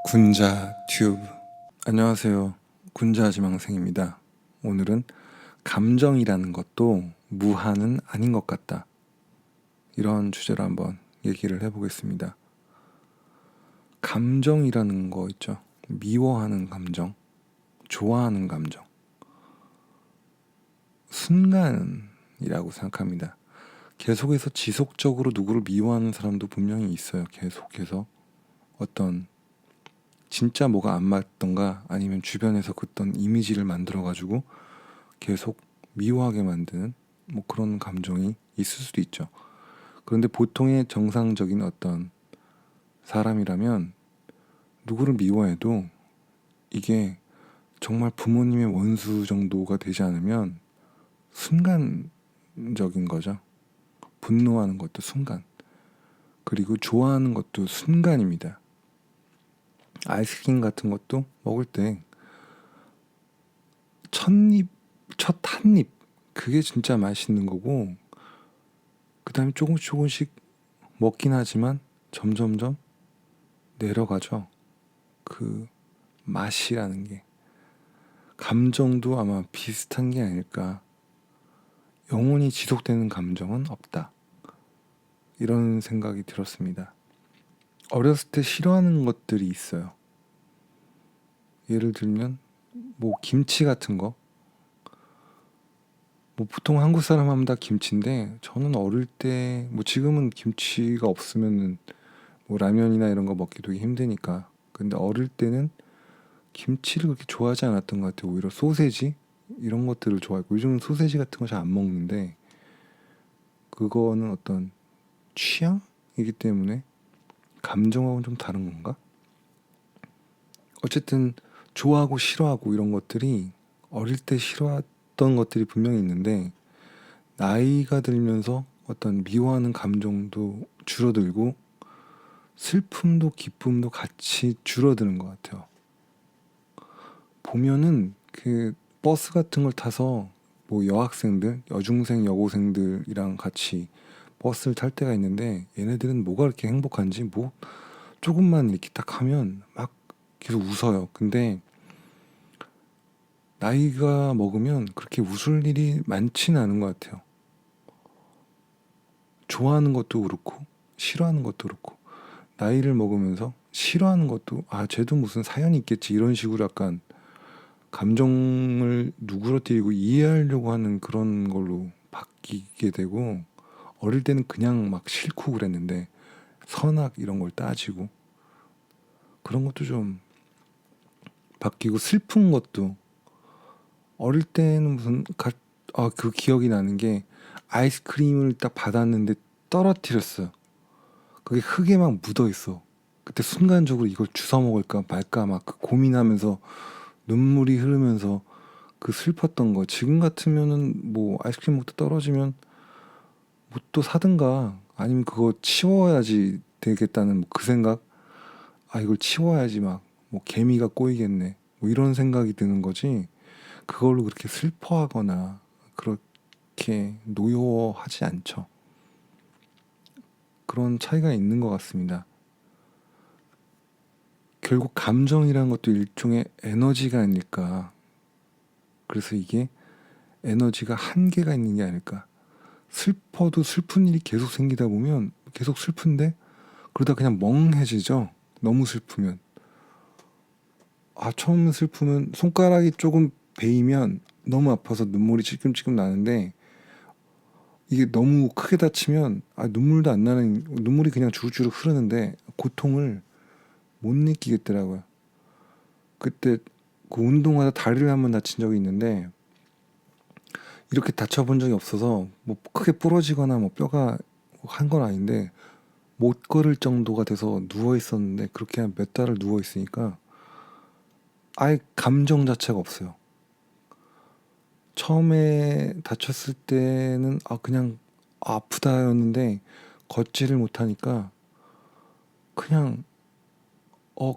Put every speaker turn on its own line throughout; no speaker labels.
군자 튜브. 안녕하세요. 군자 지망생입니다. 오늘은 감정이라는 것도 무한은 아닌 것 같다, 이런 주제로 한번 얘기를 해보겠습니다. 감정이라는 거 있죠. 미워하는 감정, 좋아하는 감정, 순간이라고 생각합니다. 계속해서 지속적으로 누구를 미워하는 사람도 분명히 있어요. 계속해서 어떤 진짜 뭐가 안 맞던가, 아니면 주변에서 어떤 이미지를 만들어 가지고 계속 미워하게 만드는 그런 감정이 있을 수도 있죠. 그런데 보통의 정상적인 어떤 사람이라면 누구를 미워해도 이게 정말 부모님의 원수 정도가 되지 않으면 순간적인 거죠. 분노하는 것도 순간, 그리고 좋아하는 것도 순간입니다. 아이스크림 같은 것도 먹을 때 첫 한 입, 그게 진짜 맛있는 거고, 그 다음에 조금씩 먹긴 하지만 점점점 내려가죠. 그 맛이라는 게. 감정도 아마 비슷한 게 아닐까. 영원히 지속되는 감정은 없다, 이런 생각이 들었습니다. 어렸을 때 싫어하는 것들이 있어요. 예를 들면 김치 같은 거. 보통 한국 사람 하면 다 김치인데, 저는 어릴 때 지금은 김치가 없으면은 라면이나 이런 거 먹기 되게 힘드니까. 근데 어릴 때는 김치를 그렇게 좋아하지 않았던 것 같아요. 오히려 소세지 이런 것들을 좋아했고, 요즘은 소세지 같은 거 잘 안 먹는데, 그거는 어떤 취향이기 때문에 감정하고는 좀 다른 건가? 어쨌든 좋아하고 싫어하고 이런 것들이, 어릴 때 싫어했던 것들이 분명히 있는데, 나이가 들면서 어떤 미워하는 감정도 줄어들고 슬픔도 기쁨도 같이 줄어드는 것 같아요. 보면은 그 버스 같은 걸 타서 여학생들, 여중생, 여고생들이랑 같이 버스를 탈 때가 있는데, 얘네들은 뭐가 그렇게 행복한지 조금만 이렇게 딱 하면 막 계속 웃어요. 근데 나이가 먹으면 그렇게 웃을 일이 많지는 않은 것 같아요. 좋아하는 것도 그렇고 싫어하는 것도 그렇고, 나이를 먹으면서 싫어하는 것도 쟤도 무슨 사연이 있겠지, 이런 식으로 약간 감정을 누그러뜨리고 이해하려고 하는 그런 걸로 바뀌게 되고, 어릴 때는 그냥 막 싫고 그랬는데 선악 이런 걸 따지고, 그런 것도 좀 바뀌고, 슬픈 것도 어릴 때는 그 기억이 나는 게, 아이스크림을 딱 받았는데 떨어뜨렸어요. 그게 흙에 막 묻어 있어. 그때 순간적으로 이걸 주워 먹을까 말까 막 고민하면서 눈물이 흐르면서 그 슬펐던 거. 지금 같으면은 아이스크림 먹다 떨어지면 또 사든가, 아니면 그거 치워야지 되겠다는 그 생각. 이걸 치워야지 개미가 꼬이겠네, 이런 생각이 드는 거지. 그걸로 그렇게 슬퍼하거나 그렇게 노여워하지 않죠. 그런 차이가 있는 것 같습니다. 결국 감정이라는 것도 일종의 에너지가 아닐까. 그래서 이게 에너지가 한계가 있는 게 아닐까. 슬퍼도 슬픈 일이 계속 생기다 보면 계속 슬픈데, 그러다 그냥 멍해지죠. 너무 슬프면. 처음 슬프면 손가락이 조금 베이면 너무 아파서 눈물이 찔끔찔끔 나는데, 이게 너무 크게 다치면 눈물도 안 나는, 눈물이 그냥 주르주르 흐르는데 고통을 못 느끼겠더라고요. 그때 그 운동하다 다리를 한번 다친 적이 있는데, 이렇게 다쳐본 적이 없어서 크게 부러지거나 뼈가 한 건 아닌데, 못 걸을 정도가 돼서 누워 있었는데, 그렇게 한 몇 달을 누워 있으니까 아예 감정 자체가 없어요. 처음에 다쳤을 때는 그냥 아프다였는데, 걷지를 못하니까 그냥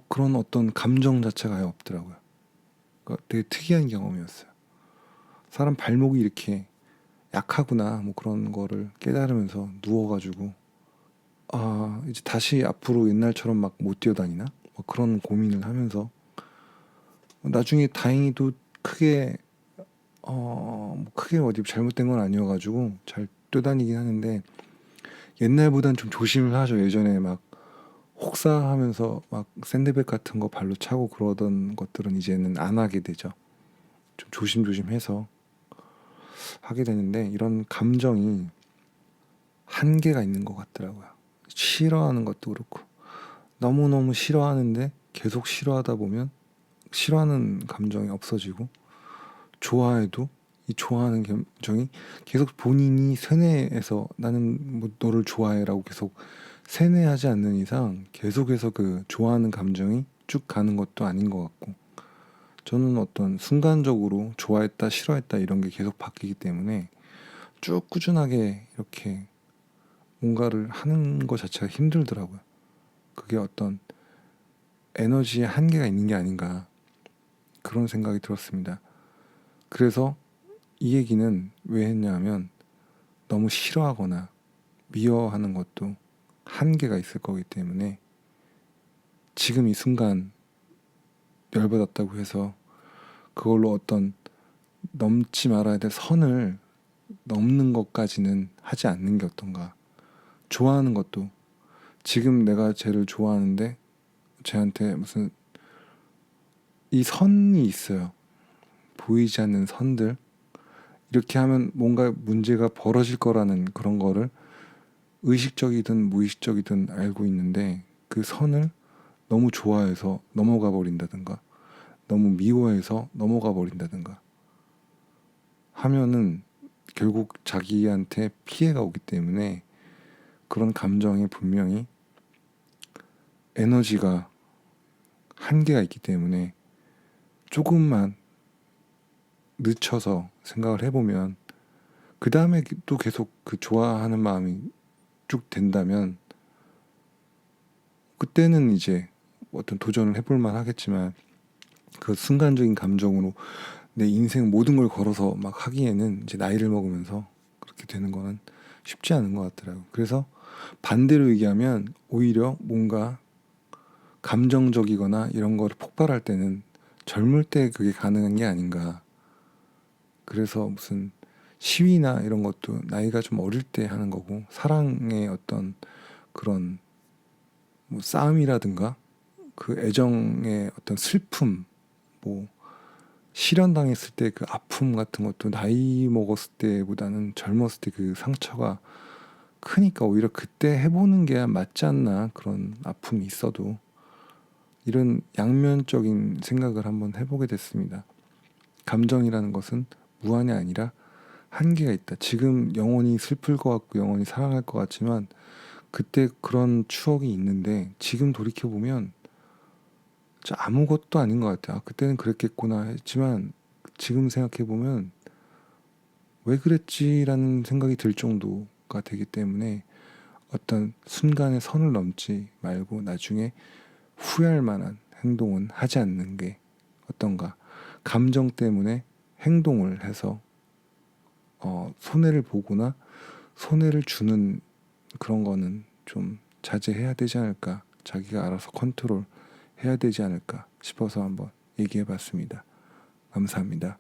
그런 어떤 감정 자체가 아예 없더라고요. 그러니까 되게 특이한 경험이었어요. 사람 발목이 이렇게 약하구나, 그런 거를 깨달으면서 누워가지고, 이제 다시 앞으로 옛날처럼 못 뛰어다니나, 뭐 그런 고민을 하면서 나중에 다행히도 크게 뭐 크게 어디 잘못된 건 아니어가지고 잘 뛰어다니긴 하는데 옛날보단 좀 조심을 하죠. 예전에 막 혹사하면서 막 샌드백 같은 거 발로 차고 그러던 것들은 이제는 안 하게 되죠. 좀 조심조심해서 하게 되는데 이런 감정이 한계가 있는 것 같더라고요. 싫어하는 것도 그렇고 너무너무 싫어하는데 계속 싫어하다 보면 싫어하는 감정이 없어지고 좋아해도 이 좋아하는 감정이 계속 본인이 세뇌해서 나는 뭐 너를 좋아해라고 계속 세뇌하지 않는 이상 계속해서 그 좋아하는 감정이 쭉 가는 것도 아닌 것 같고 저는 어떤 순간적으로 좋아했다 싫어했다 이런 게 계속 바뀌기 때문에 쭉 꾸준하게 이렇게 뭔가를 하는 것 자체가 힘들더라고요. 그게 어떤 에너지의 한계가 있는 게 아닌가 그런 생각이 들었습니다. 그래서 이 얘기는 왜 했냐면 너무 싫어하거나 미워하는 것도 한계가 있을 거기 때문에 지금 이 순간 열받았다고 해서 그걸로 어떤 넘지 말아야 될 선을 넘는 것까지는 하지 않는 게 어떤가. 좋아하는 것도 지금 내가 쟤를 좋아하는데 쟤한테 무슨 이 선이 있어요. 보이지 않는 선들. 이렇게 하면 뭔가 문제가 벌어질 거라는 그런 거를 의식적이든 무의식적이든 알고 있는데 그 선을 너무 좋아해서 넘어가 버린다든가 너무 미워해서 넘어가 버린다든가 하면은 결국 자기한테 피해가 오기 때문에 그런 감정에 분명히 에너지가 한계가 있기 때문에 조금만 늦춰서 생각을 해보면 그 다음에 또 계속 그 좋아하는 마음이 쭉 된다면 그때는 이제 어떤 도전을 해볼 만 하겠지만 그 순간적인 감정으로 내 인생 모든 걸 걸어서 막 하기에는 이제 나이를 먹으면서 그렇게 되는 거는 쉽지 않은 것 같더라고요. 그래서 반대로 얘기하면 오히려 뭔가 감정적이거나 이런 거를 폭발할 때는 젊을 때 그게 가능한 게 아닌가. 그래서 무슨 시위나 이런 것도 나이가 좀 어릴 때 하는 거고 사랑의 어떤 그런 뭐 싸움이라든가 그 애정의 어떤 슬픔 뭐 실현당했을 때 그 아픔 같은 것도 나이 먹었을 때보다는 젊었을 때 그 상처가 크니까 오히려 그때 해보는 게 맞지 않나 그런 아픔이 있어도 이런 양면적인 생각을 한번 해보게 됐습니다. 감정이라는 것은 무한이 아니라 한계가 있다. 지금 영원히 슬플 것 같고 영원히 사랑할 것 같지만 그때 그런 추억이 있는데 지금 돌이켜보면 아무것도 아닌 것 같아요. 아, 그때는 그랬겠구나 했지만 지금 생각해보면 왜 그랬지라는 생각이 들 정도가 되기 때문에 어떤 순간의 선을 넘지 말고 나중에 후회할 만한 행동은 하지 않는 게 어떤가. 감정 때문에 행동을 해서 손해를 보거나 손해를 주는 그런 거는 좀 자제해야 되지 않을까. 자기가 알아서 컨트롤 해야 되지 않을까 싶어서 한번 얘기해 봤습니다. 감사합니다.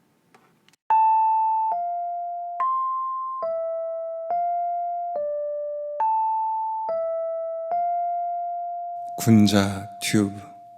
군자 튜브